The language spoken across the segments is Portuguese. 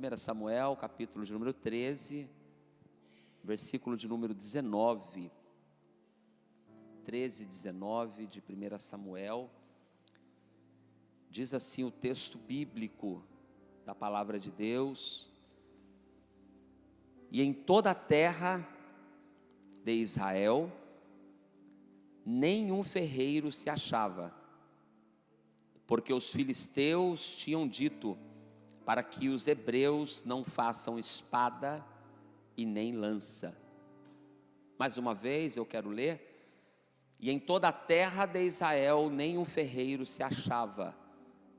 1 Samuel, capítulo de número 13, versículo de número 19. 13, 19 de 1 Samuel. Diz assim o texto bíblico da palavra de Deus: e em toda a terra de Israel, nenhum ferreiro se achava, porque os filisteus tinham dito para que os hebreus não façam espada e nem lança. Mais uma vez eu quero ler: e em toda a terra de Israel nenhum ferreiro se achava,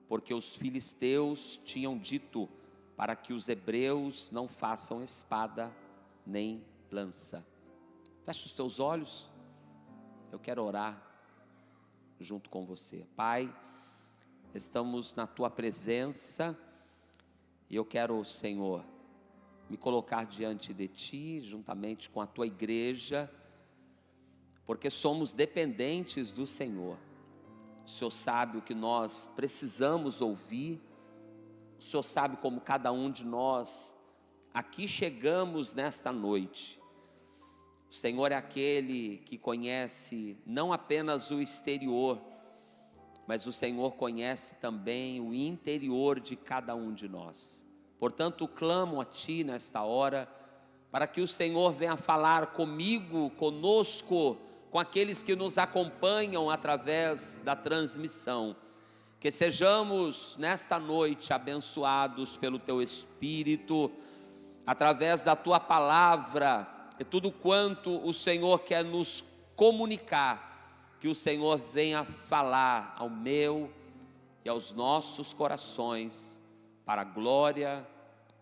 porque os filisteus tinham dito para que os hebreus não façam espada nem lança. Feche os teus olhos, eu quero orar junto com você. Pai, estamos na tua presença e eu quero, Senhor, me colocar diante de ti, juntamente com a tua igreja, porque somos dependentes do Senhor. O Senhor sabe o que nós precisamos ouvir, o Senhor sabe como cada um de nós aqui chegamos nesta noite. O Senhor é aquele que conhece não apenas o exterior, mas o Senhor conhece também o interior de cada um de nós. Portanto, clamo a Ti nesta hora, para que o Senhor venha falar comigo, conosco, com aqueles que nos acompanham através da transmissão. Que sejamos nesta noite abençoados pelo Teu Espírito, através da Tua palavra, e tudo quanto o Senhor quer nos comunicar, que o Senhor venha falar ao meu e aos nossos corações, para a glória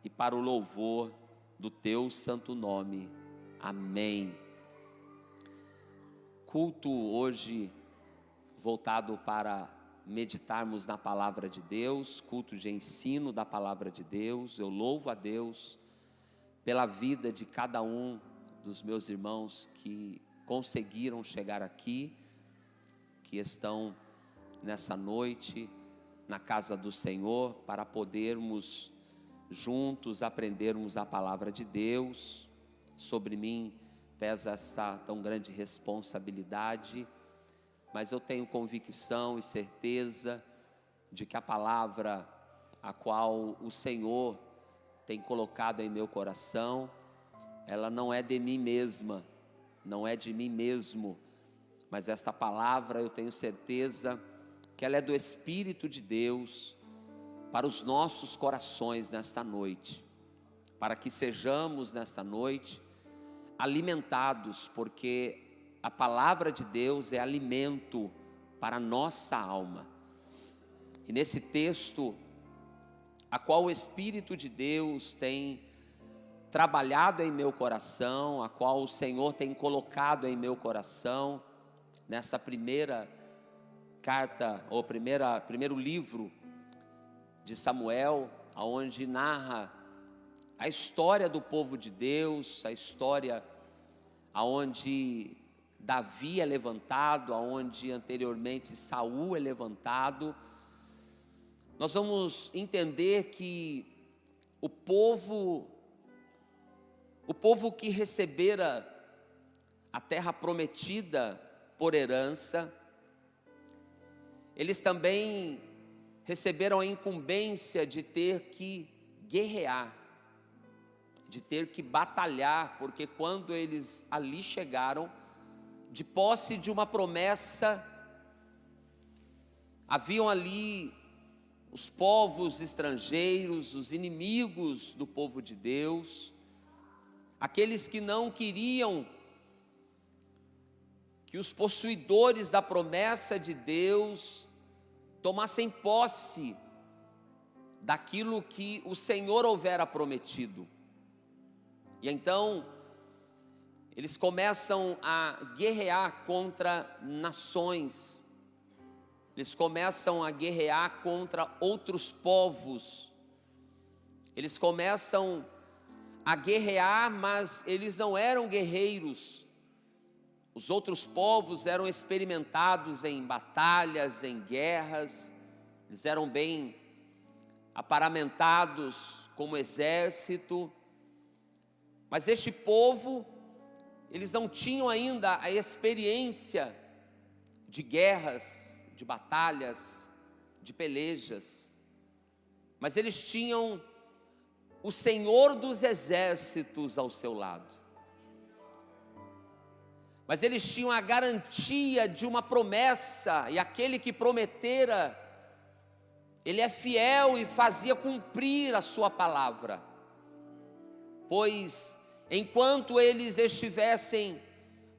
e para o louvor do Teu santo nome. Amém. Culto hoje voltado para meditarmos na palavra de Deus, culto de ensino da palavra de Deus. Eu louvo a Deus pela vida de cada um dos meus irmãos que conseguiram chegar aqui, que estão nessa noite na casa do Senhor, para podermos juntos aprendermos a palavra de Deus. Sobre mim pesa esta tão grande responsabilidade, mas eu tenho convicção e certeza de que a palavra a qual o Senhor tem colocado em meu coração, ela não é de mim mesma, não é de mim mesmo, mas esta palavra eu tenho certeza que ela é do Espírito de Deus para os nossos corações nesta noite, para que sejamos nesta noite alimentados, porque a palavra de Deus é alimento para a nossa alma. E nesse texto, a qual o Espírito de Deus tem trabalhado em meu coração, a qual o Senhor tem colocado em meu coração, nessa primeira carta, ou primeiro livro de Samuel, onde narra a história do povo de Deus, a história aonde Davi é levantado, aonde anteriormente Saul é levantado. Nós vamos entender que o povo que recebera a terra prometida por herança, eles também receberam a incumbência de ter que guerrear, de ter que batalhar, porque quando eles ali chegaram, de posse de uma promessa, haviam ali os povos estrangeiros, os inimigos do povo de Deus, aqueles que não queriam que os possuidores da promessa de Deus tomassem posse daquilo que o Senhor houvera prometido. E então eles começam a guerrear contra nações, eles começam a guerrear contra outros povos, eles começam a guerrear, mas eles não eram guerreiros. Os outros povos eram experimentados em batalhas, em guerras, eles eram bem aparamentados como exército. Mas este povo, eles não tinham ainda a experiência de guerras, de batalhas, de pelejas. Mas eles tinham o Senhor dos exércitos ao seu lado. Mas eles tinham a garantia de uma promessa, e aquele que prometera, ele é fiel e fazia cumprir a sua palavra. Pois enquanto eles estivessem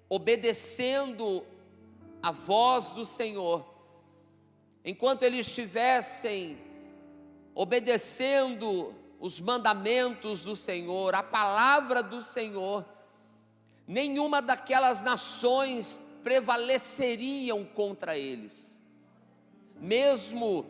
obedecendo a voz do Senhor, enquanto eles estivessem obedecendo os mandamentos do Senhor, a palavra do Senhor, nenhuma daquelas nações prevaleceriam contra eles, mesmo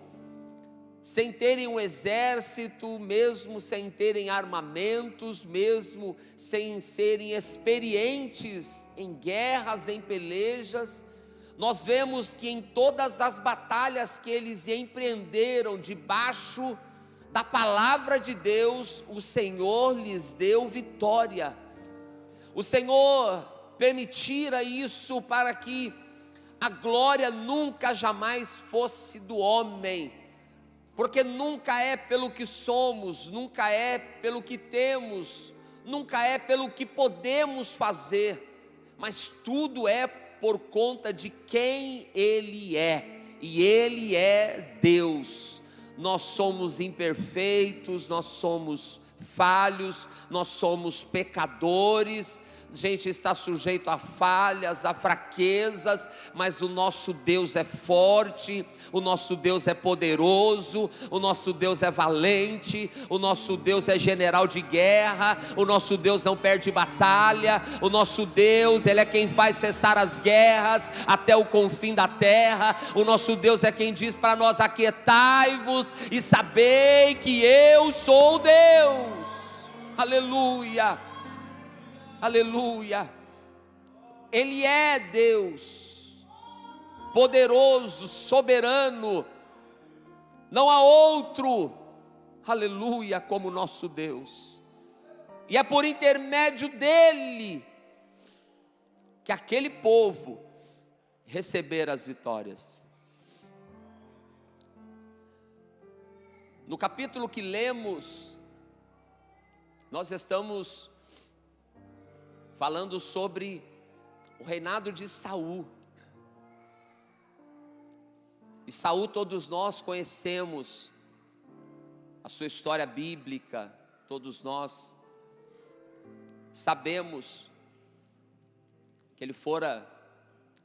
sem terem um exército, mesmo sem terem armamentos, mesmo sem serem experientes em guerras, em pelejas. Nós vemos que em todas as batalhas que eles empreenderam debaixo da palavra de Deus, o Senhor lhes deu vitória. O Senhor permitira isso para que a glória nunca jamais fosse do homem, porque nunca é pelo que somos, nunca é pelo que temos, nunca é pelo que podemos fazer, mas tudo é por conta de quem Ele é, e Ele é Deus. Nós somos imperfeitos, nós somos falhos, nós somos pecadores, a gente está sujeito a falhas, a fraquezas, mas o nosso Deus é forte, o nosso Deus é poderoso, o nosso Deus é valente, o nosso Deus é general de guerra, o nosso Deus não perde batalha, o nosso Deus, Ele é quem faz cessar as guerras até o confim da terra, o nosso Deus é quem diz para nós: aquietai-vos e sabei que eu sou Deus. Aleluia. Aleluia. Ele é Deus, poderoso, soberano, não há outro, aleluia, como nosso Deus, e é por intermédio dele que aquele povo receberá as vitórias. No capítulo que lemos, nós estamos falando sobre o reinado de Saul. E Saul, todos nós conhecemos a sua história bíblica, todos nós sabemos que ele fora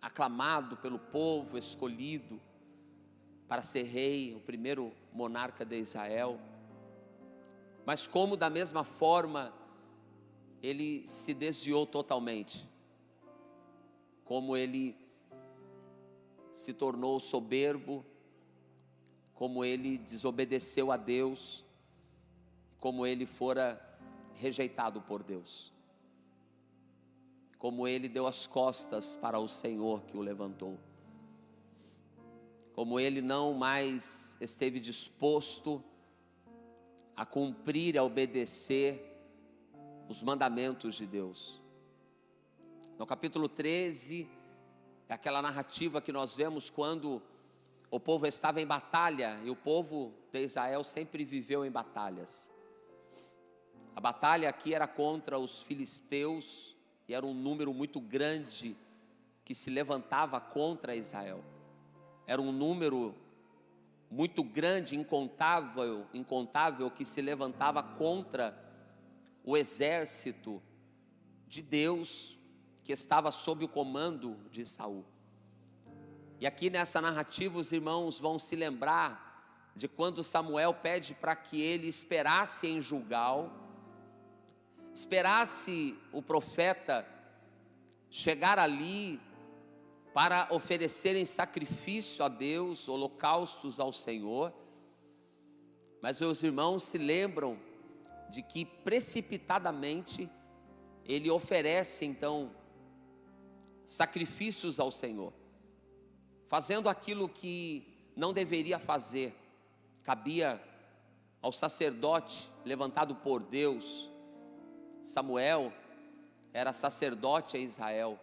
aclamado pelo povo, escolhido para ser rei, o primeiro monarca de Israel. Mas como da mesma forma ele se desviou totalmente, como ele se tornou soberbo, como ele desobedeceu a Deus, como ele fora rejeitado por Deus, como ele deu as costas para o Senhor que o levantou, como ele não mais esteve disposto a cumprir, a obedecer os mandamentos de Deus. No capítulo 13, é aquela narrativa que nós vemos quando o povo estava em batalha, e o povo de Israel sempre viveu em batalhas. A batalha aqui era contra os filisteus, e era um número muito grande que se levantava contra Israel. Era um número muito grande, incontável, que se levantava contra o exército de Deus que estava sob o comando de Saul. E aqui nessa narrativa os irmãos vão se lembrar de quando Samuel pede para que ele esperasse em Gilgal, esperasse o profeta chegar ali para oferecerem sacrifício a Deus, holocaustos ao Senhor. Mas os irmãos se lembram de que precipitadamente ele oferece então sacrifícios ao Senhor, fazendo aquilo que não deveria fazer. Cabia ao sacerdote levantado por Deus. Samuel era sacerdote em Israel.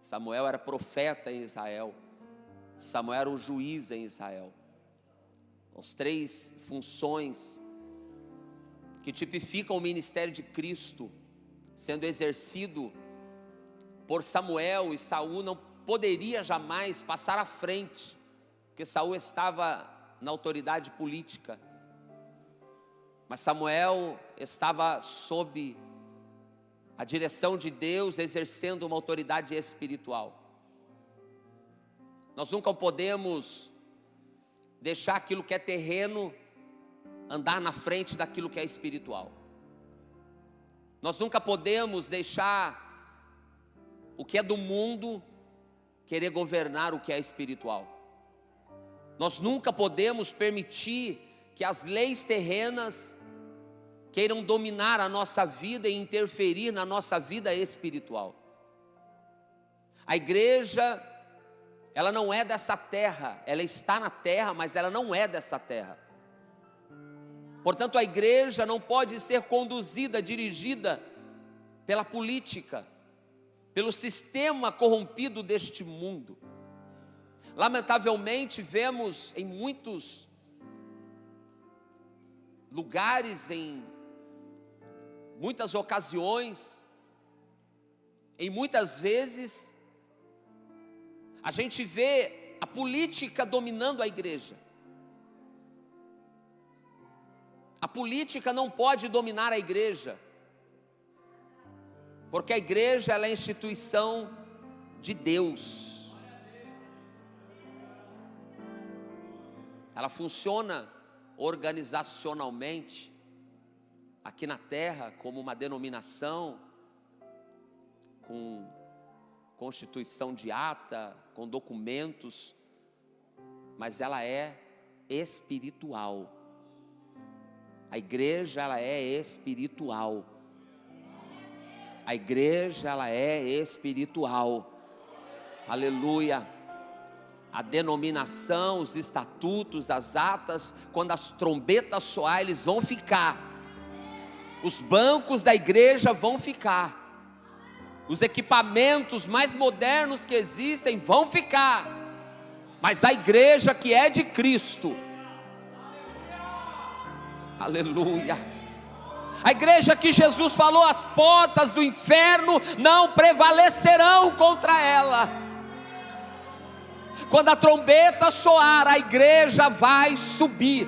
Samuel era profeta em Israel. Samuel era o juiz em Israel. As 3 funções que tipificam o ministério de Cristo sendo exercido por Samuel, e Saul não poderia jamais passar à frente, porque Saul estava na autoridade política, mas Samuel estava sob a direção de Deus, exercendo uma autoridade espiritual. Nós nunca podemos deixar aquilo que é terreno andar na frente daquilo que é espiritual. Nós nunca podemos deixar o que é do mundo querer governar o que é espiritual. Nós nunca podemos permitir que as leis terrenas queiram dominar a nossa vida e interferir na nossa vida espiritual. A igreja, ela não é dessa terra, ela está na terra, mas ela não é dessa terra. Portanto, a igreja não pode ser conduzida, dirigida pela política, pelo sistema corrompido deste mundo. Lamentavelmente, vemos em muitos lugares, em muitas ocasiões, em muitas vezes, a gente vê a política dominando a igreja. A política não pode dominar a igreja, porque a igreja ela é a instituição de Deus. Ela funciona organizacionalmente aqui na terra como uma denominação, com constituição de ata, com documentos, mas ela é espiritual. A igreja ela é espiritual. A igreja ela é espiritual. Aleluia. A denominação, os estatutos, as atas, quando as trombetas soar, eles vão ficar. Os bancos da igreja vão ficar. Os equipamentos mais modernos que existem vão ficar. Mas a igreja que é de Cristo, aleluia. A igreja que Jesus falou, as portas do inferno não prevalecerão contra ela. Quando a trombeta soar, a igreja vai subir.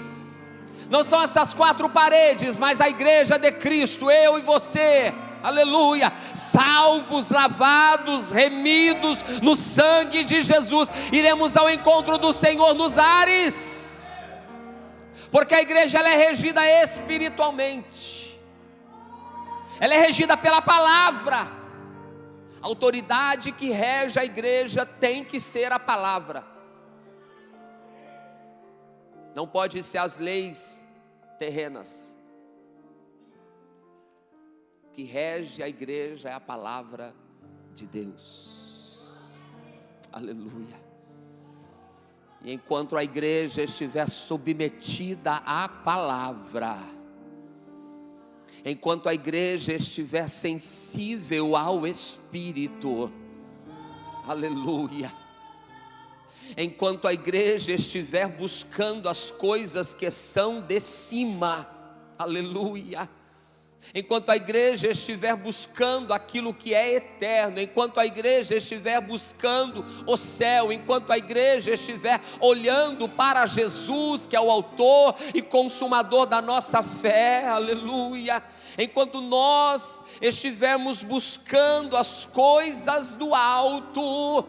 Não são essas 4 paredes, mas a igreja de Cristo, eu e você, aleluia, salvos, lavados, remidos no sangue de Jesus, iremos ao encontro do Senhor nos ares, porque a igreja ela é regida espiritualmente, ela é regida pela palavra. A autoridade que rege a igreja tem que ser a palavra. Não pode ser as leis terrenas. O que rege a igreja é a palavra de Deus. Aleluia. E enquanto a igreja estiver submetida à palavra, enquanto a igreja estiver sensível ao Espírito, aleluia, enquanto a igreja estiver buscando as coisas que são de cima, aleluia, enquanto a igreja estiver buscando aquilo que é eterno, enquanto a igreja estiver buscando o céu, enquanto a igreja estiver olhando para Jesus, que é o autor e consumador da nossa fé, aleluia, enquanto nós estivermos buscando as coisas do alto,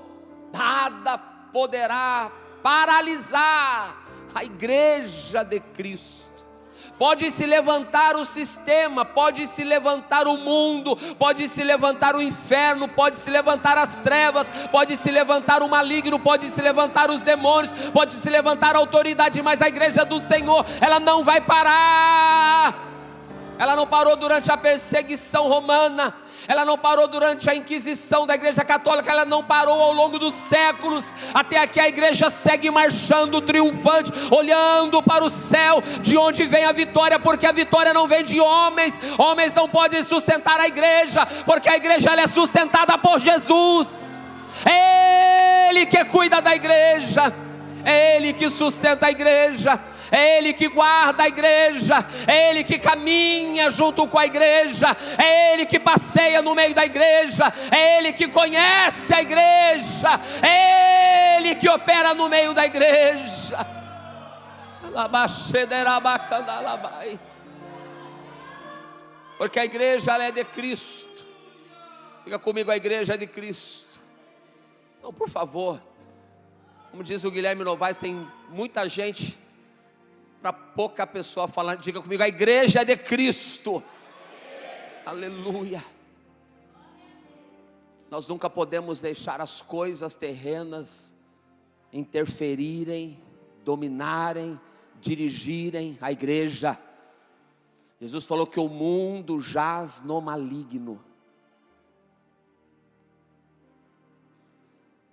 nada poderá paralisar a igreja de Cristo. Pode se levantar o sistema, pode se levantar o mundo, pode se levantar o inferno, pode se levantar as trevas, pode se levantar o maligno, pode se levantar os demônios, pode se levantar a autoridade, mas a igreja do Senhor, ela não vai parar, ela não parou durante a perseguição romana, ela não parou durante a Inquisição da Igreja Católica, ela não parou ao longo dos séculos. Até aqui a igreja segue marchando triunfante, olhando para o céu, de onde vem a vitória, porque a vitória não vem de homens. Homens não podem sustentar a igreja, porque a igreja ela é sustentada por Jesus. É Ele que cuida da igreja, é Ele que sustenta a igreja, é Ele que guarda a igreja, é Ele que caminha junto com a igreja, é Ele que passeia no meio da igreja, é Ele que conhece a igreja, é Ele que opera no meio da igreja. Porque a igreja ela é de Cristo. Fica comigo, a igreja é de Cristo. Não, por favor, como diz o Guilherme Novaes, tem muita gente para pouca pessoa falando. Diga comigo, a igreja é de Cristo. Aleluia. Nós nunca podemos deixar as coisas terrenas interferirem, dominarem, dirigirem a igreja. Jesus falou que o mundo jaz no maligno.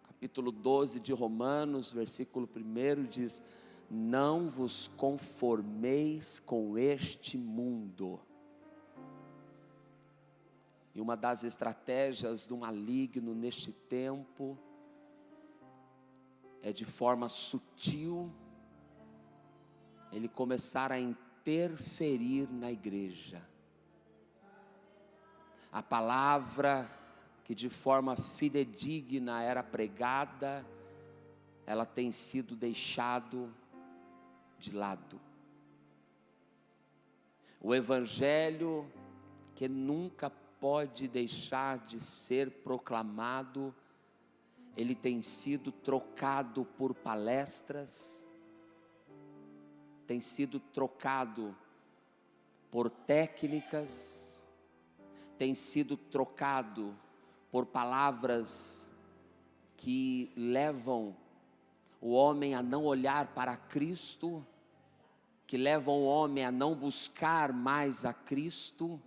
Capítulo 12 de Romanos, versículo 1 diz: não vos conformeis com este mundo. E uma das estratégias do maligno neste tempo é, de forma sutil, ele começar a interferir na igreja. A palavra que de forma fidedigna era pregada, ela tem sido deixado de lado. O evangelho, que nunca pode deixar de ser proclamado, ele tem sido trocado por palestras, tem sido trocado por técnicas, tem sido trocado por palavras que levam o homem a não olhar para Cristo, que levam o homem a não buscar mais a Cristo.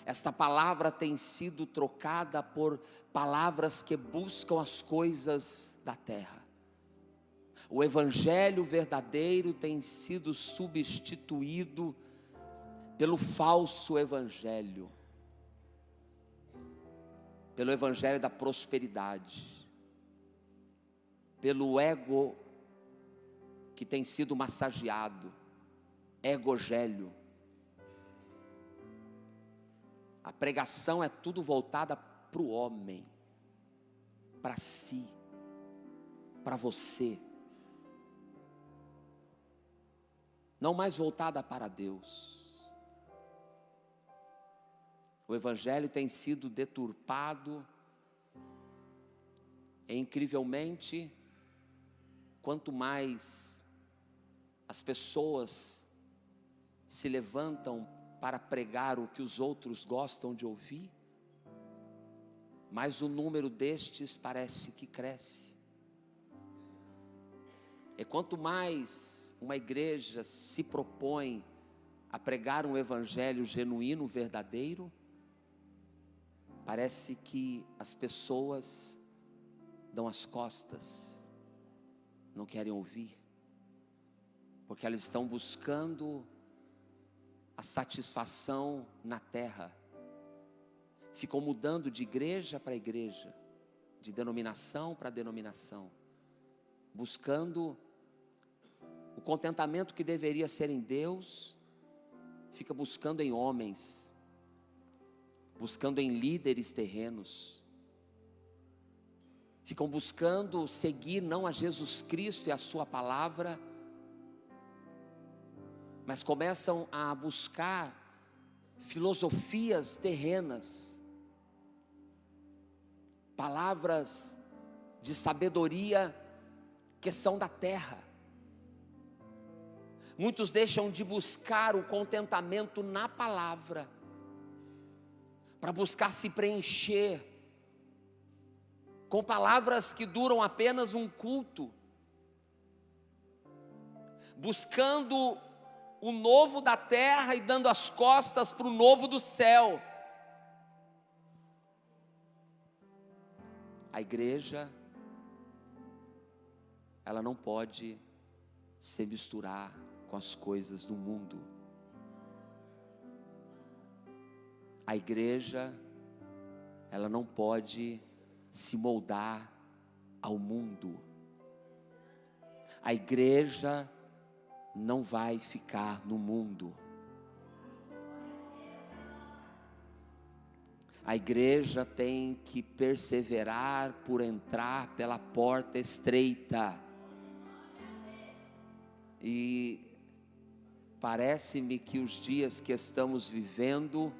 Esta palavra tem sido trocada por palavras que buscam as coisas da terra. O evangelho verdadeiro tem sido substituído pelo falso evangelho, pelo evangelho da prosperidade, pelo ego que tem sido massageado, egogélio. A pregação é tudo voltada para o homem, para si, para você, não mais voltada para Deus. O evangelho tem sido deturpado, e incrivelmente, quanto mais as pessoas se levantam para pregar o que os outros gostam de ouvir, mais o número destes parece que cresce. E quanto mais uma igreja se propõe a pregar um evangelho genuíno, verdadeiro, parece que as pessoas dão as costas, não querem ouvir, porque elas estão buscando a satisfação na terra. Ficam mudando de igreja para igreja, de denominação para denominação, buscando o contentamento que deveria ser em Deus, fica buscando em homens, buscando em líderes terrenos, ficam buscando seguir não a Jesus Cristo e a sua palavra, mas começam a buscar filosofias terrenas, palavras de sabedoria que são da terra. Muitos deixam de buscar o contentamento na palavra, para buscar se preencher com palavras que duram apenas um culto, buscando o novo da terra e dando as costas para o novo do céu. A igreja, ela não pode se misturar com as coisas do mundo. A igreja, ela não pode se moldar ao mundo. A igreja não vai ficar no mundo. A igreja tem que perseverar por entrar pela porta estreita. E parece-me que os dias que estamos vivendo,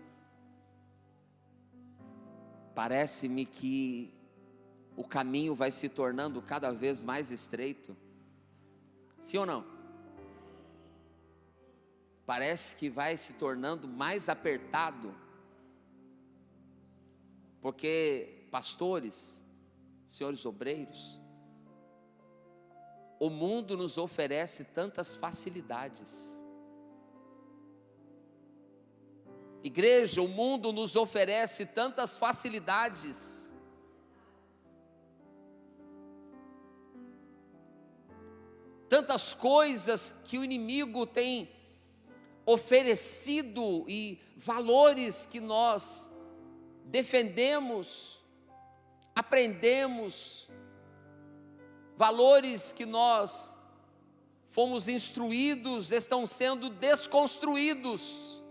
parece-me que o caminho vai se tornando cada vez mais estreito. Sim ou não? Parece que vai se tornando mais apertado. Porque, pastores, senhores obreiros, o mundo nos oferece tantas facilidades. Igreja, o mundo nos oferece tantas facilidades. Tantas coisas que o inimigo tem oferecido e valores que nós defendemos, aprendemos, valores que nós fomos instruídos, estão sendo desconstruídos.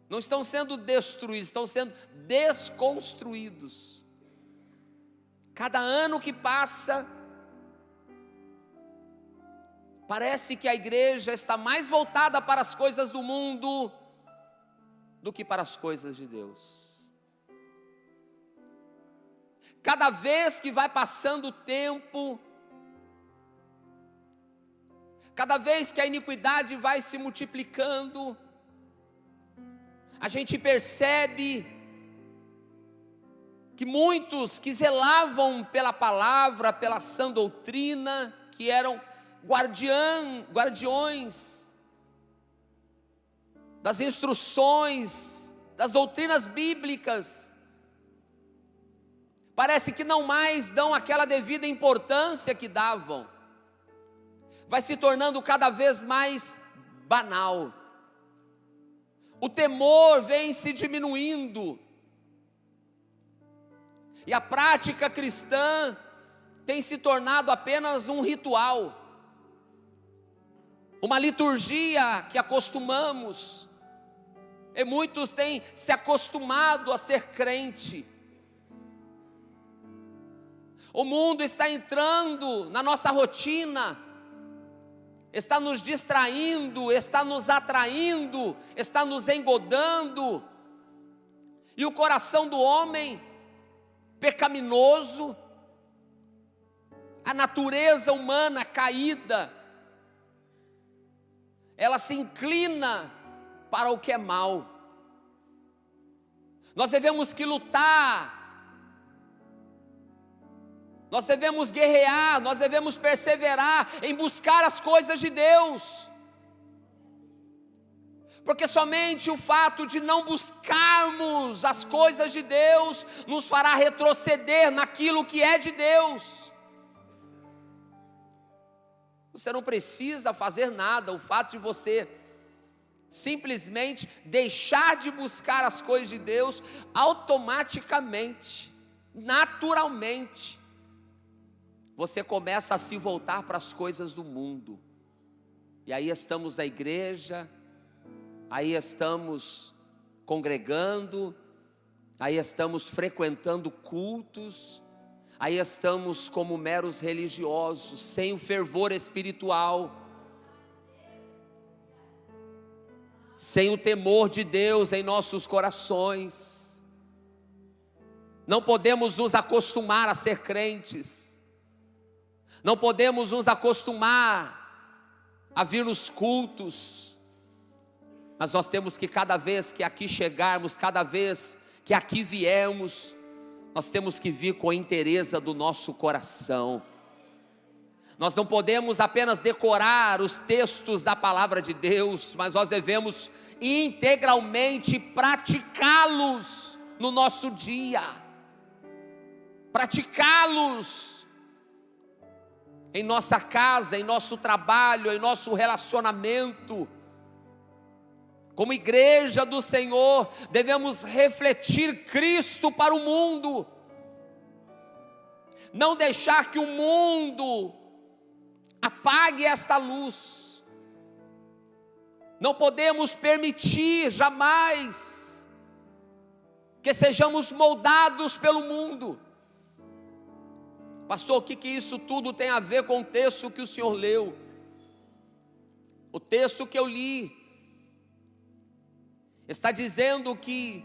Não estão sendo destruídos, estão sendo desconstruídos. Cada ano que passa, parece que a igreja está mais voltada para as coisas do mundo do que para as coisas de Deus. Cada vez que vai passando o tempo, cada vez que a iniquidade vai se multiplicando, a gente percebe que muitos que zelavam pela palavra, pela sã doutrina, que eram guardiões das instruções, das doutrinas bíblicas, parece que não mais dão aquela devida importância que davam. Vai se tornando cada vez mais banal. O temor vem se diminuindo. E a prática cristã tem se tornado apenas um ritual, uma liturgia que acostumamos. E muitos têm se acostumado a ser crente. O mundo está entrando na nossa rotina, está nos distraindo, está nos atraindo, está nos engodando. E o coração do homem pecaminoso, a natureza humana caída, ela se inclina para o que é mal. Nós devemos que lutar, nós devemos guerrear, nós devemos perseverar em buscar as coisas de Deus, porque somente o fato de não buscarmos as coisas de Deus nos fará retroceder naquilo que é de Deus. Você não precisa fazer nada, o fato de você simplesmente deixar de buscar as coisas de Deus, automaticamente, naturalmente, você começa a se voltar para as coisas do mundo. E aí estamos na igreja, aí estamos congregando, aí estamos frequentando cultos, aí estamos como meros religiosos, sem o fervor espiritual, sem o temor de Deus em nossos corações. Não podemos nos acostumar a ser crentes, não podemos nos acostumar a vir nos cultos, mas nós temos que, cada vez que aqui chegarmos, cada vez que aqui viemos, nós temos que vir com a inteireza do nosso coração. Nós não podemos apenas decorar os textos da palavra de Deus, mas nós devemos integralmente praticá-los no nosso dia, praticá-los em nossa casa, em nosso trabalho, em nosso relacionamento. Como igreja do Senhor, devemos refletir Cristo para o mundo, não deixar que o mundo apague esta luz. Não podemos permitir jamais que sejamos moldados pelo mundo. Pastor, o que isso tudo tem a ver com o texto que o senhor leu? O texto que eu li está dizendo que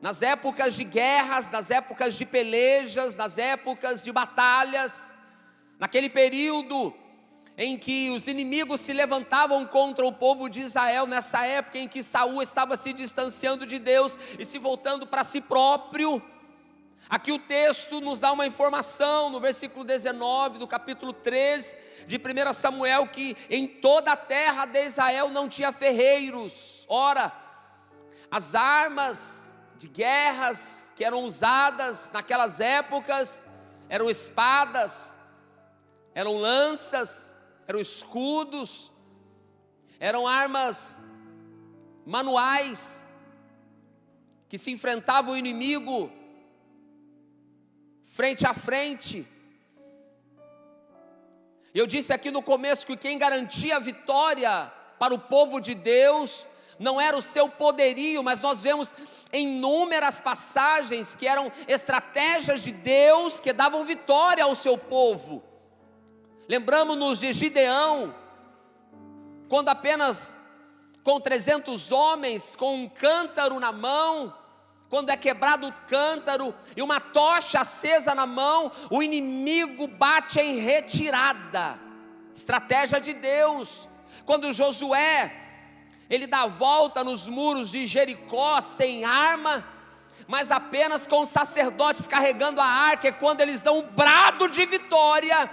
nas épocas de guerras, nas épocas de pelejas, nas épocas de batalhas, naquele período em que os inimigos se levantavam contra o povo de Israel, nessa época em que Saul estava se distanciando de Deus e se voltando para si próprio, aqui o texto nos dá uma informação no versículo 19 do capítulo 13 de 1 Samuel, que em toda a terra de Israel não tinha ferreiros. Ora, as armas de guerras que eram usadas naquelas épocas eram espadas, eram lanças, eram escudos, eram armas manuais que se enfrentavam o inimigo frente a frente. Eu disse aqui no começo que quem garantia a vitória para o povo de Deus não era o seu poderio, mas nós vemos inúmeras passagens que eram estratégias de Deus que davam vitória ao seu povo. Lembramos-nos de Gideão, quando apenas com 300 homens, com um cântaro na mão, quando é quebrado o cântaro e uma tocha acesa na mão, o inimigo bate em retirada. Estratégia de Deus. Quando Josué, ele dá a volta nos muros de Jericó sem arma, mas apenas com os sacerdotes carregando a arca, é quando eles dão um brado de vitória,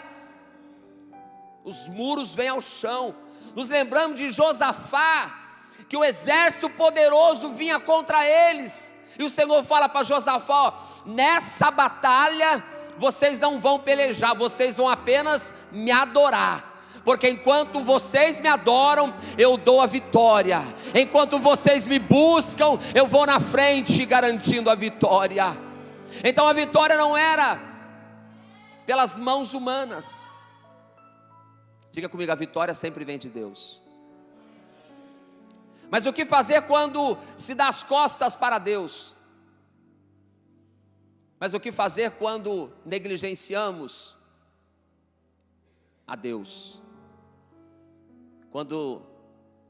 os muros vêm ao chão. Nos lembramos de Josafá, que o exército poderoso vinha contra eles, e o Senhor fala para Josafá: ó, nessa batalha vocês não vão pelejar, vocês vão apenas me adorar, porque enquanto vocês me adoram, eu dou a vitória. Enquanto vocês me buscam, eu vou na frente garantindo a vitória. Então a vitória não era pelas mãos humanas. Diga comigo, a vitória sempre vem de Deus. Mas o que fazer quando se dá as costas para Deus? Mas o que fazer quando negligenciamos a Deus? Quando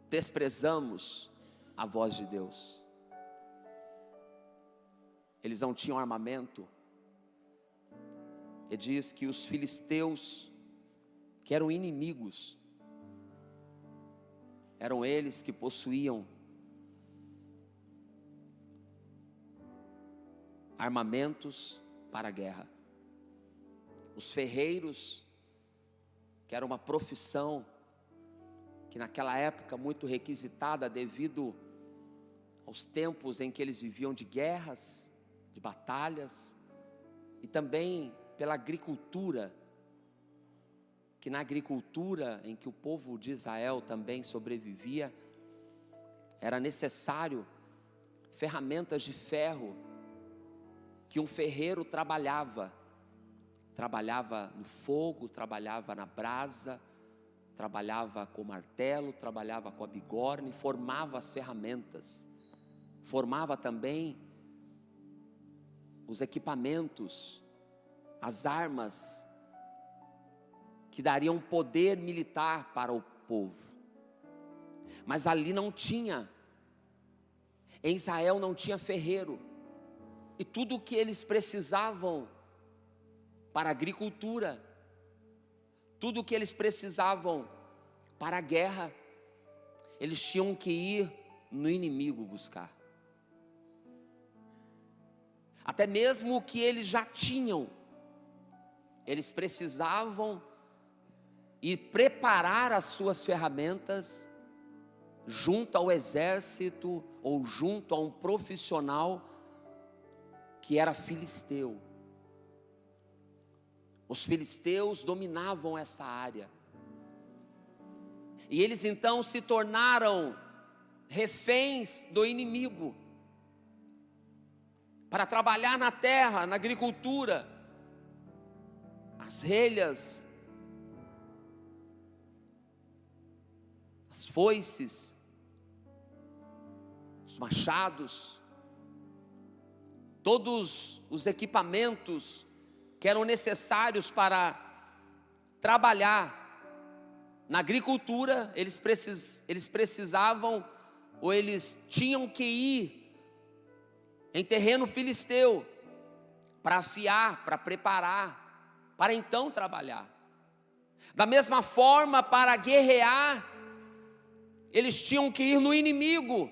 desprezamos a voz de Deus? Eles não tinham armamento. Ele diz que os filisteus, que eram inimigos, eram eles que possuíam armamentos para a guerra. Os ferreiros, que era uma profissão que naquela época muito requisitada devido aos tempos em que eles viviam de guerras, de batalhas, e também pela agricultura, que na agricultura em que o povo de Israel também sobrevivia, era necessário ferramentas de ferro que um ferreiro trabalhava no fogo, trabalhava na brasa, trabalhava com martelo, trabalhava com a bigorna, e formava as ferramentas, formava também os equipamentos, as armas que dariam poder militar para o povo. Mas ali não tinha, em Israel não tinha ferreiro, e tudo o que eles precisavam para a agricultura, tudo o que eles precisavam para a guerra, eles tinham que ir no inimigo buscar. Até mesmo o que eles já tinham, eles precisavam e preparar as suas ferramentas junto ao exército ou junto a um profissional que era filisteu. Os filisteus dominavam esta área. E eles então se tornaram reféns do inimigo para trabalhar na terra, na agricultura, as relhas, as foices, os machados, todos os equipamentos que eram necessários para trabalhar na agricultura. Eles precisavam, ou eles tinham que ir em terreno filisteu para afiar, para preparar, para então trabalhar. Da mesma forma, para guerrear, eles tinham que ir no inimigo.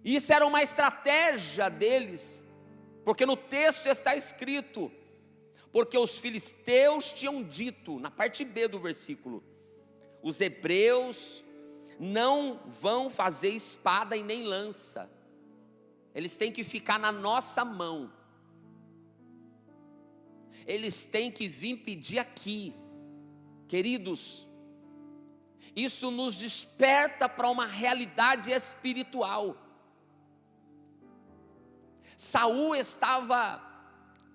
E isso era uma estratégia deles, porque no texto está escrito: porque os filisteus tinham dito, na parte B do versículo, os hebreus não vão fazer espada e nem lança, eles têm que ficar na nossa mão, eles têm que vir pedir aqui. Queridos, isso nos desperta para uma realidade espiritual. Saul estava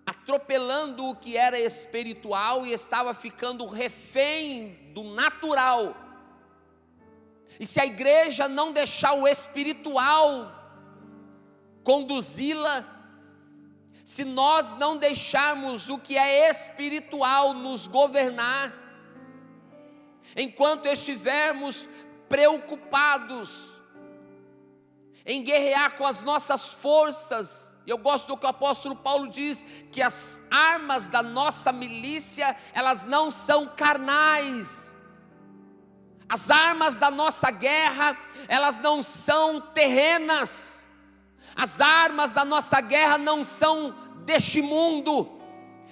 atropelando o que era espiritual e estava ficando refém do natural. E se a igreja não deixar o espiritual conduzi-la, se nós não deixarmos o que é espiritual nos governar, enquanto estivermos preocupados em guerrear com as nossas forças, eu gosto do que o apóstolo Paulo diz, que as armas da nossa milícia, elas não são carnais. As armas da nossa guerra, elas não são terrenas. As armas da nossa guerra não são deste mundo.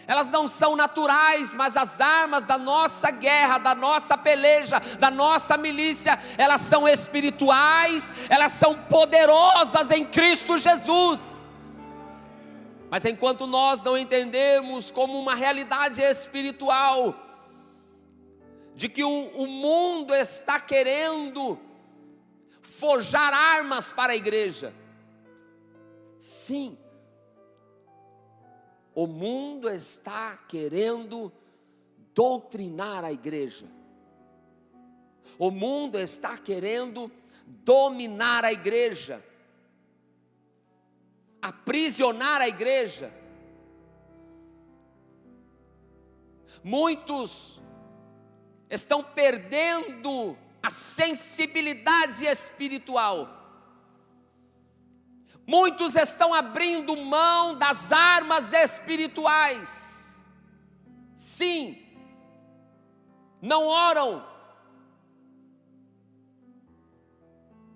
Elas não são naturais, mas as armas da nossa guerra, da nossa peleja, da nossa milícia, elas são espirituais, elas são poderosas em Cristo Jesus. Mas enquanto nós não entendemos como uma realidade espiritual, de que o mundo está querendo forjar armas para a igreja. Sim, o mundo está querendo doutrinar a igreja. O mundo está querendo dominar a igreja, aprisionar a igreja. Muitos estão perdendo a sensibilidade espiritual. Muitos estão abrindo mão das armas espirituais. Sim, não oram,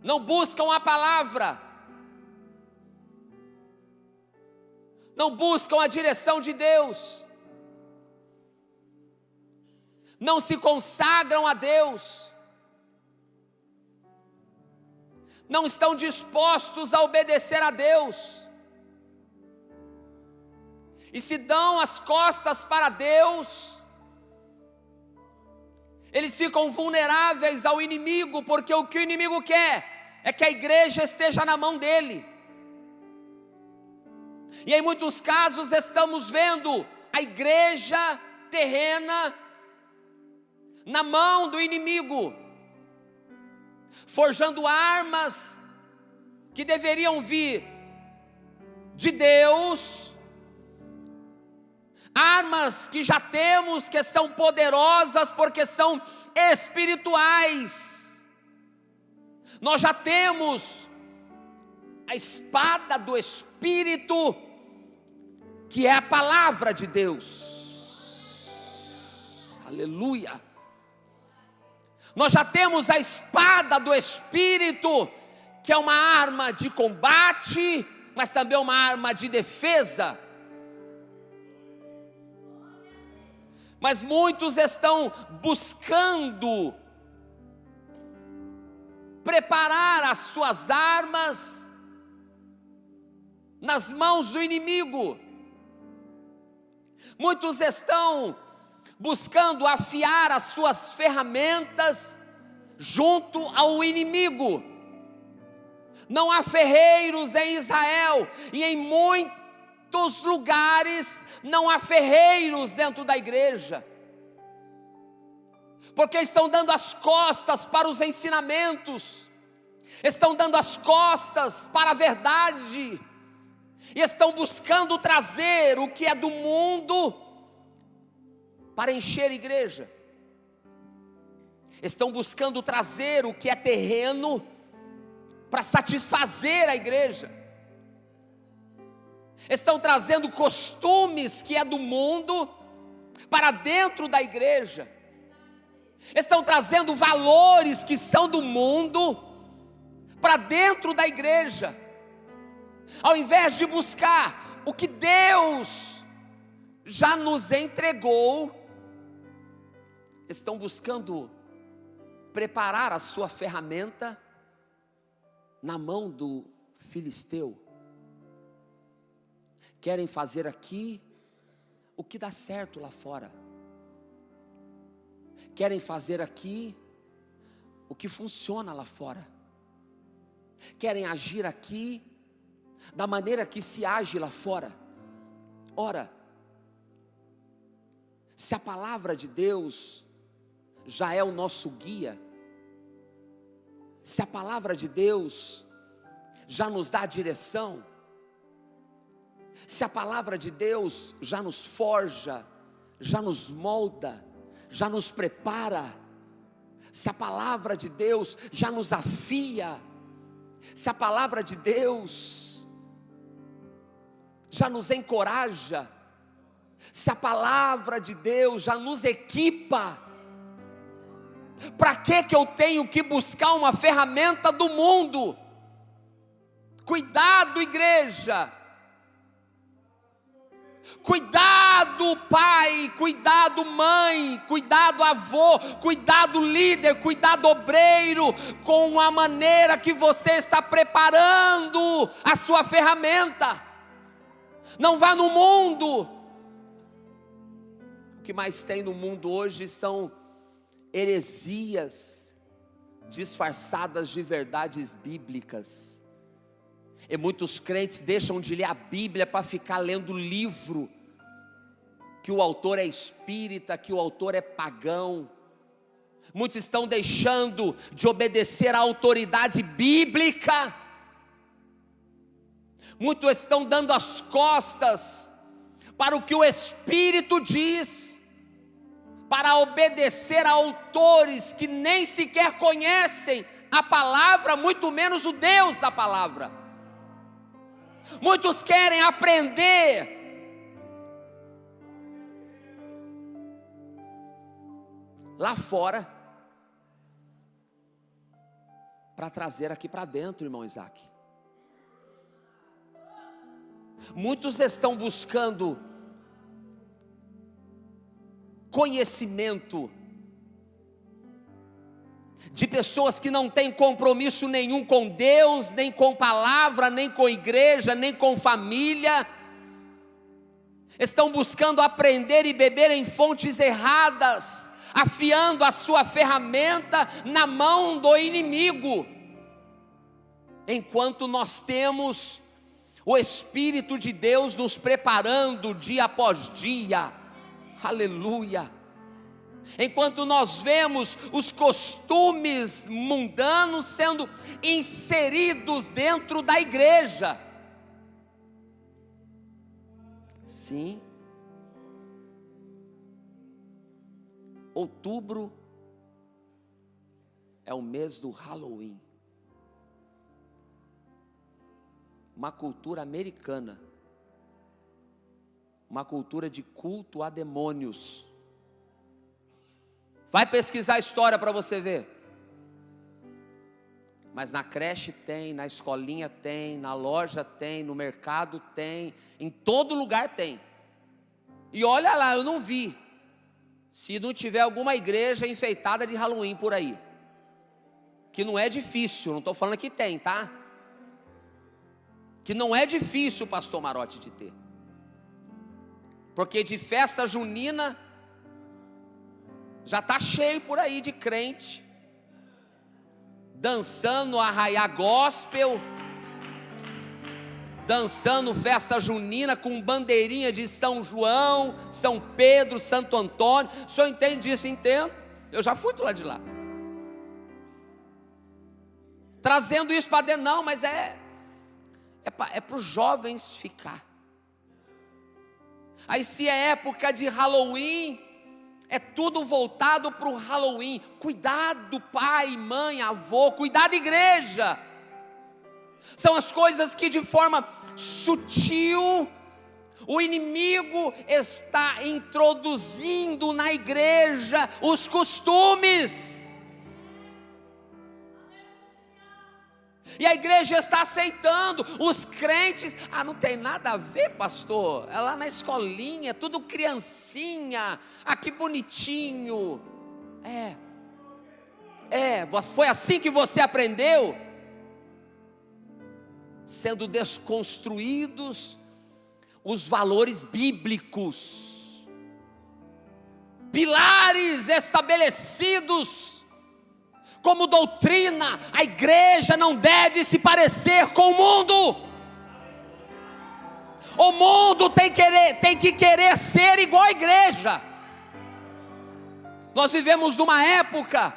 não buscam a palavra, não buscam a direção de Deus, não se consagram a Deus, não estão dispostos a obedecer a Deus, e se dão as costas para Deus. Eles ficam vulneráveis ao inimigo, porque o que o inimigo quer é que a igreja esteja na mão dele. E em muitos casos estamos vendo a igreja terrena na mão do inimigo, forjando armas que deveriam vir de Deus, armas que já temos, que são poderosas porque são espirituais. Nós já temos a espada do Espírito, que é a palavra de Deus. Aleluia. Nós já temos a espada do Espírito, que é uma arma de combate, mas também uma arma de defesa. Mas muitos estão buscando preparar as suas armas nas mãos do inimigo. Muitos estão buscando afiar as suas ferramentas junto ao inimigo. Não há ferreiros em Israel, e em muitos lugares não há ferreiros dentro da igreja, porque estão dando as costas para os ensinamentos, estão dando as costas para a verdade, e estão buscando trazer o que é do mundo para encher a igreja. Estão buscando trazer o que é terreno para satisfazer a igreja. Estão trazendo costumes que é do mundo para dentro da igreja. Estão trazendo valores que são do mundo para dentro da igreja. Ao invés de buscar o que Deus já nos entregou, estão buscando preparar a sua ferramenta na mão do filisteu. Querem fazer aqui o que dá certo lá fora. Querem fazer aqui o que funciona lá fora. Querem agir aqui da maneira que se age lá fora. Ora, se a palavra de Deus já é o nosso guia, se a palavra de Deus já nos dá a direção, se a palavra de Deus já nos forja, já nos molda, já nos prepara, se a palavra de Deus já nos afia, se a palavra de Deus já nos encoraja, se a palavra de Deus já nos equipa, para que eu tenho que buscar uma ferramenta do mundo? Cuidado, igreja. Cuidado, pai, cuidado, mãe, cuidado, avô, cuidado, líder, cuidado, obreiro, com a maneira que você está preparando a sua ferramenta. Não vá no mundo. O que mais tem no mundo hoje são heresias disfarçadas de verdades bíblicas. E muitos crentes deixam de ler a Bíblia para ficar lendo livro, que o autor é espírita, que o autor é pagão. Muitos estão deixando de obedecer à autoridade bíblica. Muitos estão dando as costas para o que o Espírito diz, para obedecer a autores que nem sequer conhecem a palavra, muito menos o Deus da palavra. Muitos querem aprender lá fora para trazer aqui para dentro, irmão Isaac. Muitos estão buscando conhecimento de pessoas que não têm compromisso nenhum com Deus, nem com palavra, nem com igreja, nem com família. Estão buscando aprender e beber em fontes erradas, afiando a sua ferramenta na mão do inimigo. Enquanto nós temos o Espírito de Deus nos preparando dia após dia, aleluia. Enquanto nós vemos os costumes mundanos sendo inseridos dentro da igreja. Sim. Outubro é o mês do Halloween. Uma cultura americana. Uma cultura de culto a demônios. Vai pesquisar a história para você ver. Mas na creche tem, na escolinha tem, na loja tem, no mercado tem, em todo lugar tem. E olha lá, eu não vi. Se não tiver alguma igreja enfeitada de Halloween por aí, que não é difícil, não estou falando que tem, tá? Que não é difícil, pastor Marotti, de ter. Porque de festa junina já está cheio por aí de crente dançando arraiá gospel, dançando festa junina com bandeirinha de São João, São Pedro, Santo Antônio. O senhor entende disso? Entendo. Eu já fui do lado de lá. Trazendo isso para dentro, não, mas é para os jovens ficar. Aí se é época de Halloween, é tudo voltado para o Halloween. Cuidado, pai, mãe, avô, cuidado, igreja. São as coisas que de forma sutil o inimigo está introduzindo na igreja os costumes. E a igreja está aceitando, os crentes, não tem nada a ver, pastor, é lá na escolinha, tudo criancinha, que bonitinho, foi assim que você aprendeu? Sendo desconstruídos os valores bíblicos, pilares estabelecidos, como doutrina. A igreja não deve se parecer com o mundo. O mundo tem que querer ser igual à igreja. Nós vivemos numa época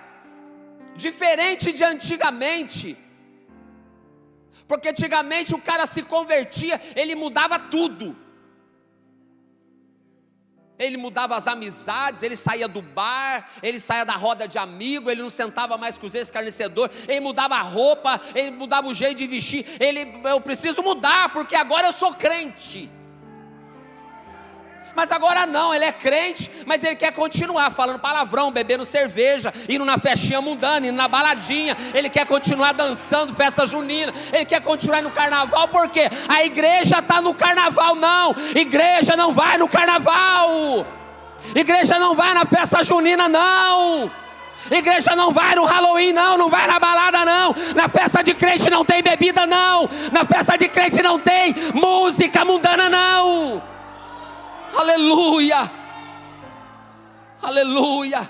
diferente de antigamente. Porque antigamente o cara se convertia, ele mudava tudo. Ele mudava as amizades, ele saía do bar, ele saía da roda de amigo, ele não sentava mais com os escarnecedores, ele mudava a roupa, ele mudava o jeito de vestir. Eu preciso mudar, porque agora eu sou crente. Mas agora não, ele é crente, mas ele quer continuar falando palavrão, bebendo cerveja, indo na festinha mundana, indo na baladinha. Ele quer continuar dançando festa junina, ele quer continuar no carnaval. Por quê? A igreja está no carnaval. Não, igreja não vai no carnaval, igreja não vai na festa junina, não. Igreja não vai no Halloween, não vai na balada, não. Na festa de crente não tem bebida, não. Na festa de crente não tem música mundana, não. Aleluia, aleluia.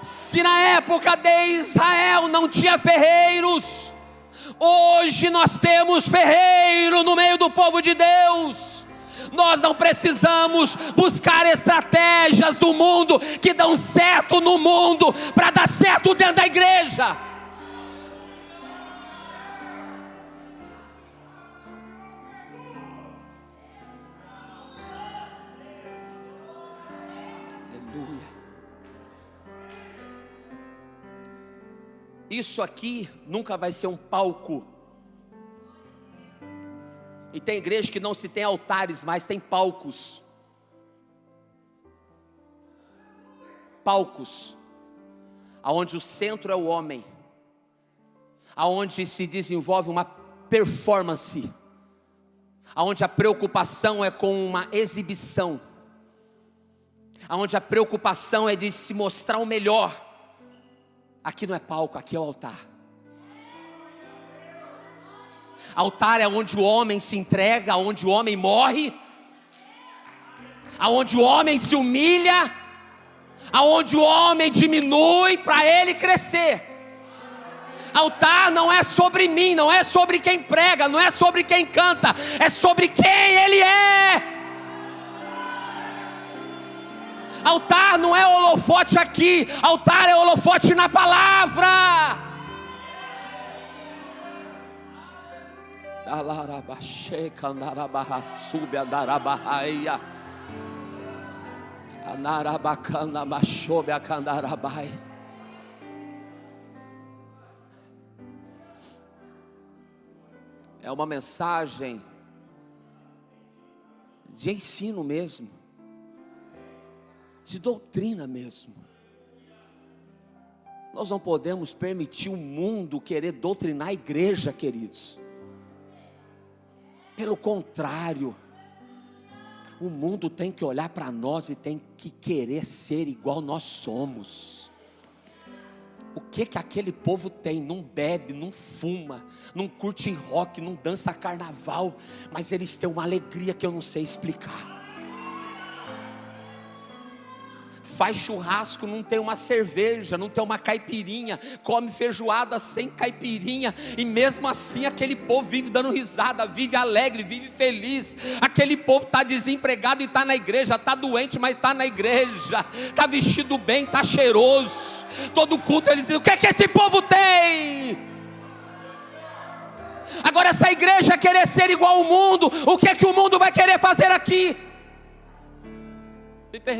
Se na época de Israel não tinha ferreiros, hoje nós temos ferreiro no meio do povo de Deus. Nós não precisamos buscar estratégias do mundo que dão certo no mundo para dar certo dentro da igreja. Isso aqui nunca vai ser um palco. E tem igreja que não se tem altares, mas tem palcos. Palcos, aonde o centro é o homem, aonde se desenvolve uma performance, aonde a preocupação é com uma exibição, aonde a preocupação é de se mostrar o melhor. Aqui não é palco, aqui é o altar. Altar é onde o homem se entrega, onde o homem morre, aonde o homem se humilha, aonde o homem diminui para ele crescer. Altar não é sobre mim, não é sobre quem prega, não é sobre quem canta, é sobre quem ele é. Altar não é holofote aqui, altar é holofote na palavra. É uma mensagem de ensino mesmo, de doutrina mesmo. Nós não podemos permitir o mundo querer doutrinar a igreja, queridos. Pelo contrário, O mundo tem que olhar para nós e tem que querer ser igual nós somos. O que aquele povo tem? Não bebe, não fuma, não curte rock, não dança carnaval, mas eles têm uma alegria que eu não sei explicar. Faz churrasco, não tem uma cerveja, não tem uma caipirinha, come feijoada sem caipirinha, e mesmo assim aquele povo vive dando risada, vive alegre, vive feliz. Aquele povo está desempregado e está na igreja, está doente, mas está na igreja, está vestido bem, está cheiroso. Todo culto eles dizem: o que é que esse povo tem? Agora, essa igreja querer ser igual ao mundo, o que é que o mundo vai querer fazer aqui?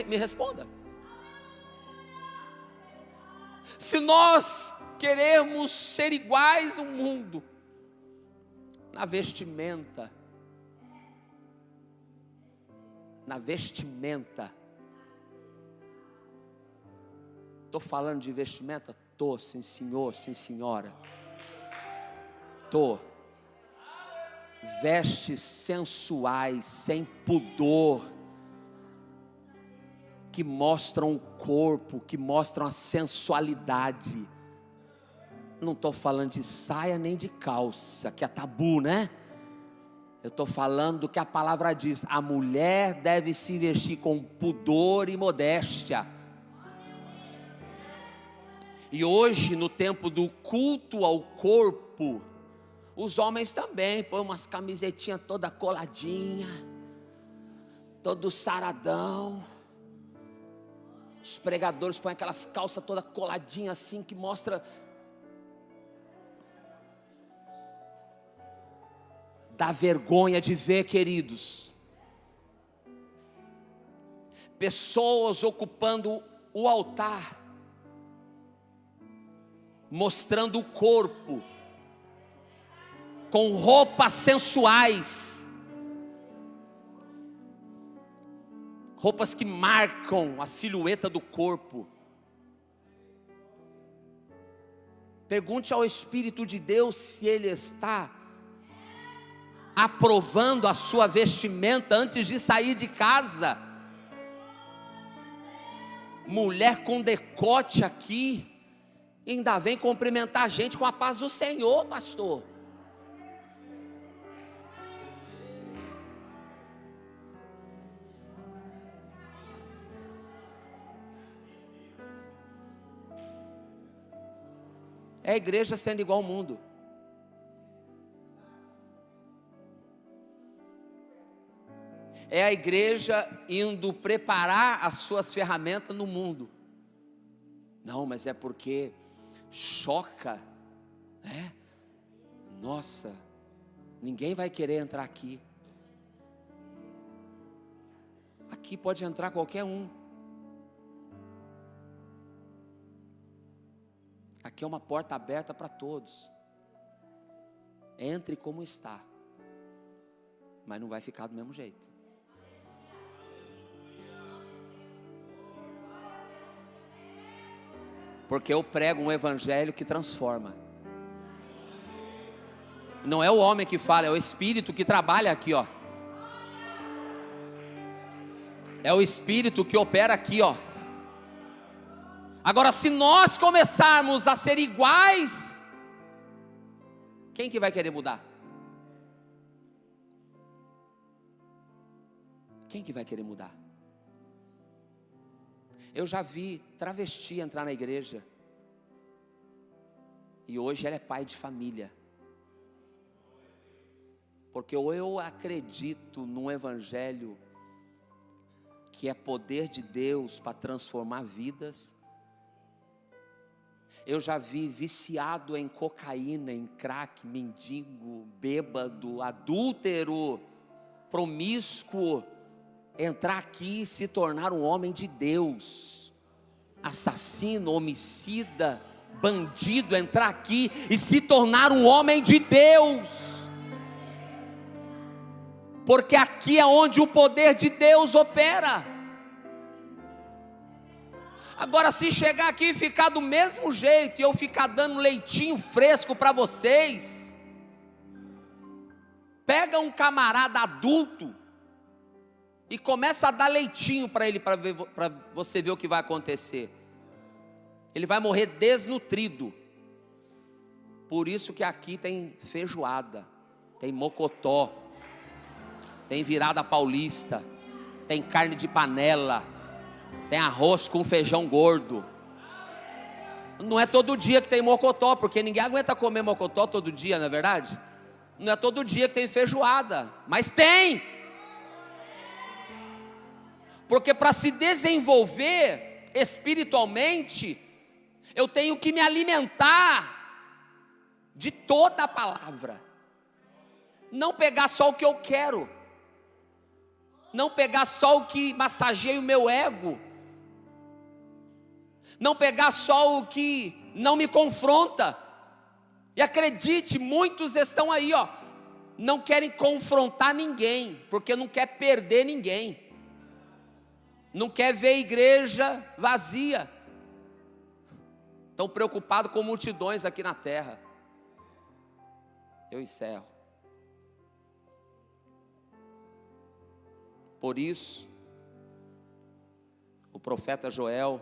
Me responda. Se nós queremos ser iguais ao mundo, na vestimenta, estou falando de vestimenta? Estou, sim senhor, sim senhora, estou. Vestes sensuais, sem pudor, que mostram o corpo, que mostram a sensualidade. Não estou falando de saia nem de calça, que é tabu, né? Eu estou falando do que a palavra diz: a mulher deve se vestir com pudor e modéstia. E hoje, no tempo do culto ao corpo, os homens também põem umas camisetinhas toda coladinha, todo saradão. Os pregadores põem aquelas calças toda coladinhas assim, que mostra. Dá vergonha de ver, queridos. Pessoas ocupando o altar, mostrando o corpo, com roupas sensuais, roupas que marcam a silhueta do corpo. Pergunte ao Espírito de Deus se Ele está aprovando a sua vestimenta antes de sair de casa. Mulher com decote aqui, ainda vem cumprimentar a gente com a paz do Senhor, pastor. É a igreja sendo igual ao mundo. É a igreja indo preparar as suas ferramentas no mundo. Não, mas é porque choca, né? Nossa, ninguém vai querer entrar aqui. Aqui pode entrar qualquer um. Aqui é uma porta aberta para todos. Entre como está, mas não vai ficar do mesmo jeito. Porque eu prego um evangelho que transforma. Não é o homem que fala, é o Espírito que trabalha aqui, ó. É o Espírito que opera aqui, ó. Agora, se nós começarmos a ser iguais, quem que vai querer mudar? Quem que vai querer mudar? Eu já vi travesti entrar na igreja, e hoje ela é pai de família. Porque ou eu acredito num evangelho que é poder de Deus para transformar vidas. Eu já vi viciado em cocaína, em crack, mendigo, bêbado, adúltero, promíscuo, entrar aqui e se tornar um homem de Deus. Assassino, homicida, bandido, entrar aqui e se tornar um homem de Deus. Porque aqui é onde o poder de Deus opera. Agora, se chegar aqui e ficar do mesmo jeito, e eu ficar dando leitinho fresco para vocês, pega um camarada adulto e começa a dar leitinho para ele, para você ver o que vai acontecer. Ele vai morrer desnutrido. Por isso que aqui tem feijoada, tem mocotó, tem virada paulista, tem carne de panela, tem arroz com feijão gordo. Não é todo dia que tem mocotó, porque ninguém aguenta comer mocotó todo dia, não é verdade? Não é todo dia que tem feijoada, mas tem. Porque para se desenvolver espiritualmente, eu tenho que me alimentar de toda a palavra. Não pegar só o que eu quero. Não pegar só o que massageia o meu ego. Não pegar só o que não me confronta. E acredite, muitos estão aí, ó, não querem confrontar ninguém, porque não quer perder ninguém. Não quer ver a igreja vazia. Estão preocupados com multidões aqui na terra. Eu encerro. Por isso, o profeta Joel,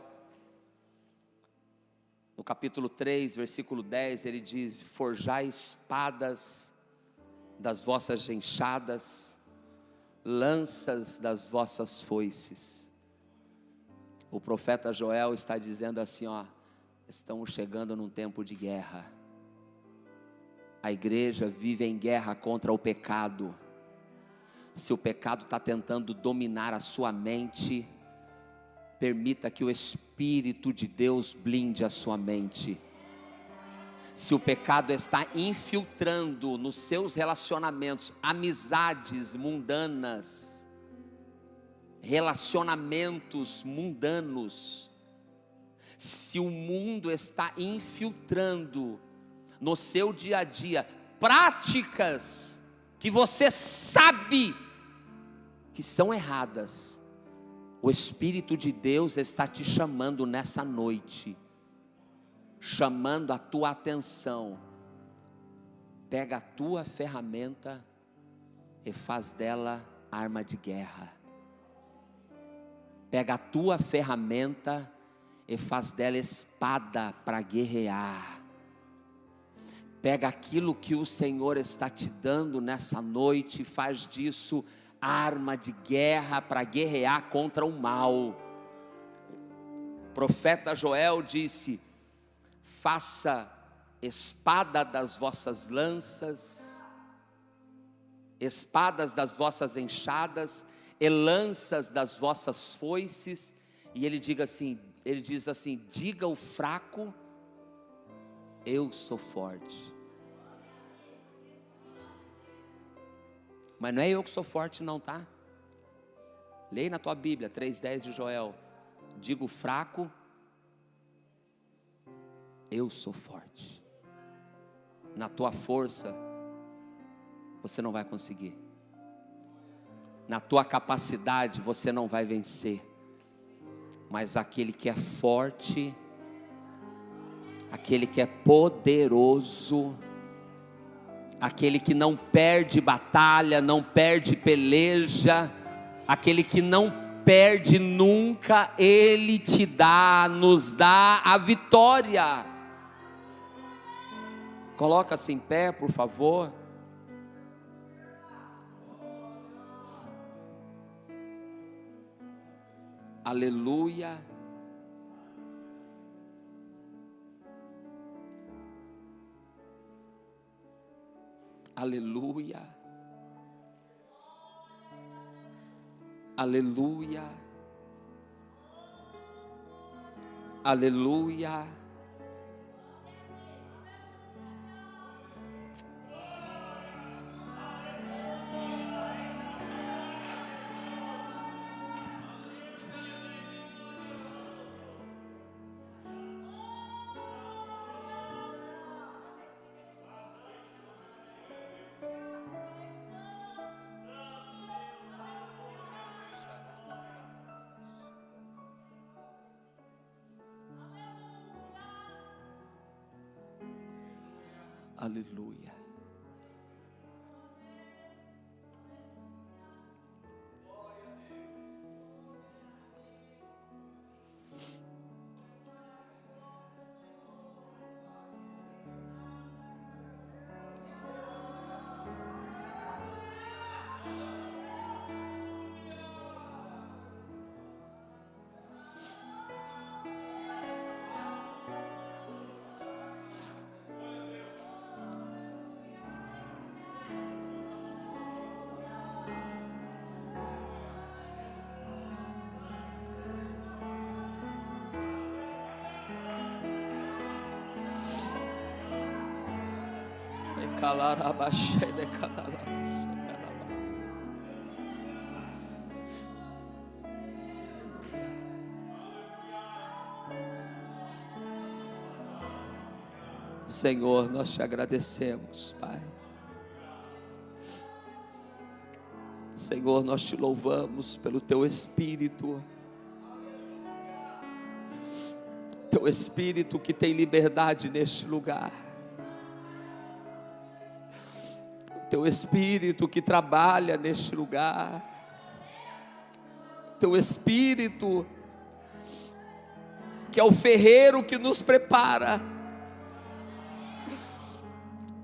no capítulo 3, versículo 10, ele diz: forjai espadas das vossas enxadas, lanças das vossas foices. O profeta Joel está dizendo assim, ó, estamos chegando num tempo de guerra. A igreja vive em guerra contra o pecado. Se o pecado está tentando dominar a sua mente, permita que o Espírito de Deus blinde a sua mente. Se o pecado está infiltrando nos seus relacionamentos, amizades mundanas, relacionamentos mundanos, se o mundo está infiltrando no seu dia a dia práticas que você sabe que são erradas, o Espírito de Deus está te chamando nessa noite, chamando a tua atenção. Pega a tua ferramenta e faz dela arma de guerra. Pega a tua ferramenta e faz dela espada para guerrear. Pega aquilo que o Senhor está te dando nessa noite e faz disso arma de guerra para guerrear contra o mal. O profeta Joel disse: faça espada das vossas lanças, espadas das vossas enxadas e lanças das vossas foices. E ele diz assim: diga ao fraco, eu sou forte. Mas não é eu que sou forte não, tá? Leia na tua Bíblia, 3:10 de Joel. Diga o fraco, eu sou forte. Na tua força, você não vai conseguir. Na tua capacidade, você não vai vencer. Mas aquele que é forte, aquele que é poderoso, aquele que não perde batalha, não perde peleja, aquele que não perde nunca, Ele te dá, nos dá a vitória. Coloca-se em pé, por favor. Aleluia. Aleluia. Aleluia. Aleluia. Aleluia. Senhor, nós te agradecemos, Pai. Senhor, nós te louvamos pelo Teu Espírito. Teu Espírito que tem liberdade neste lugar. Teu Espírito que trabalha neste lugar. Teu Espírito que é o ferreiro que nos prepara.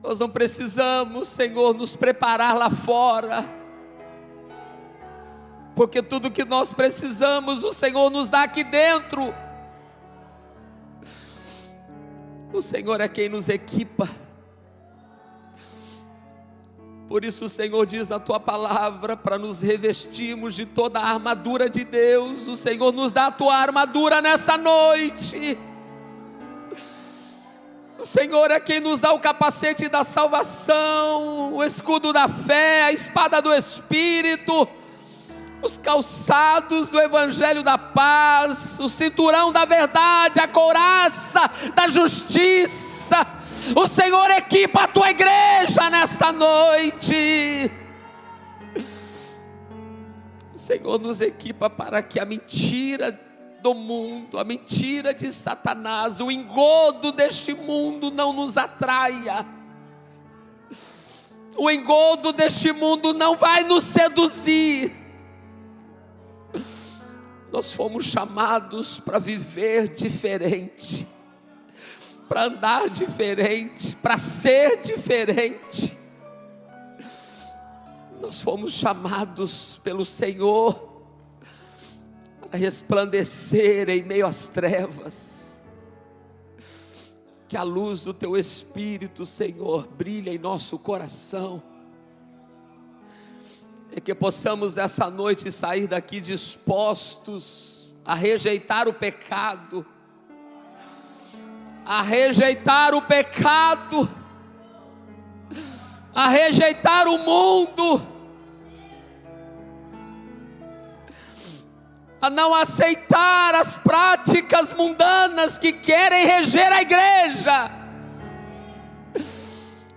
Nós não precisamos, Senhor, nos preparar lá fora, porque tudo que nós precisamos, o Senhor nos dá aqui dentro. O Senhor é quem nos equipa. Por isso o Senhor diz na Tua palavra, para nos revestirmos de toda a armadura de Deus. O Senhor nos dá a Tua armadura nessa noite. O Senhor é quem nos dá o capacete da salvação, o escudo da fé, a espada do Espírito, os calçados do Evangelho da paz, o cinturão da verdade, a couraça da justiça. O Senhor equipa a tua igreja nesta noite. O Senhor nos equipa para que a mentira do mundo, a mentira de Satanás, o engodo deste mundo não nos atraia. O engodo deste mundo não vai nos seduzir. Nós fomos chamados para viver diferente, para andar diferente, para ser diferente. Nós fomos chamados pelo Senhor a resplandecer em meio às trevas. Que a luz do Teu Espírito, Senhor, brilhe em nosso coração, e que possamos nessa noite sair daqui dispostos a rejeitar o pecado, a rejeitar o pecado, a rejeitar o mundo, a não aceitar as práticas mundanas que querem reger a igreja,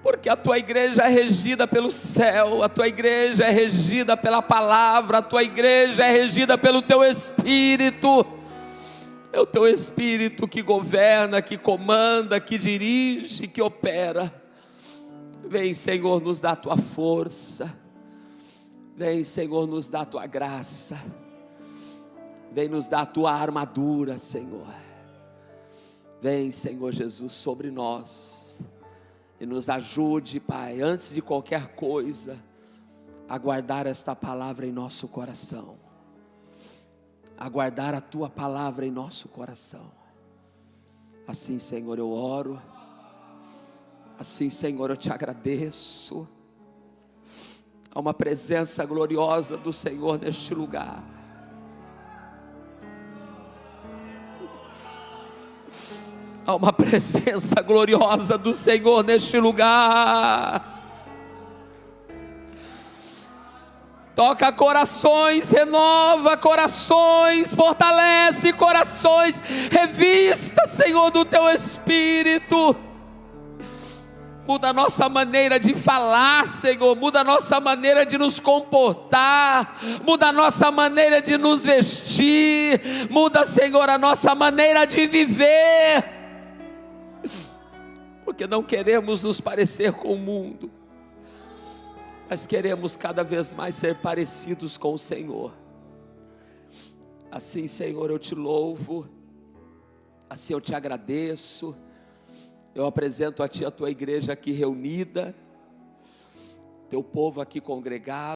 porque a tua igreja é regida pelo céu, a tua igreja é regida pela palavra, a tua igreja é regida pelo Teu Espírito. É o Teu Espírito que governa, que comanda, que dirige, que opera. Vem, Senhor, nos dá a Tua força. Vem, Senhor, nos dá a Tua graça. Vem nos dar a Tua armadura, Senhor. Vem, Senhor Jesus, sobre nós. E nos ajude, Pai, antes de qualquer coisa, a guardar esta palavra em nosso coração. A guardar a Tua palavra em nosso coração. Assim, Senhor, eu oro. Assim, Senhor, eu Te agradeço. Há uma presença gloriosa do Senhor neste lugar. Há uma presença gloriosa do Senhor neste lugar. Toca corações, renova corações, fortalece corações, revista, Senhor, do Teu Espírito. Muda a nossa maneira de falar, Senhor, muda a nossa maneira de nos comportar, muda a nossa maneira de nos vestir, muda, Senhor, a nossa maneira de viver. Porque não queremos nos parecer com o mundo, mas queremos cada vez mais ser parecidos com o Senhor. Assim, Senhor, eu Te louvo, assim eu Te agradeço. Eu apresento a Ti a Tua igreja aqui reunida, Teu povo aqui congregado.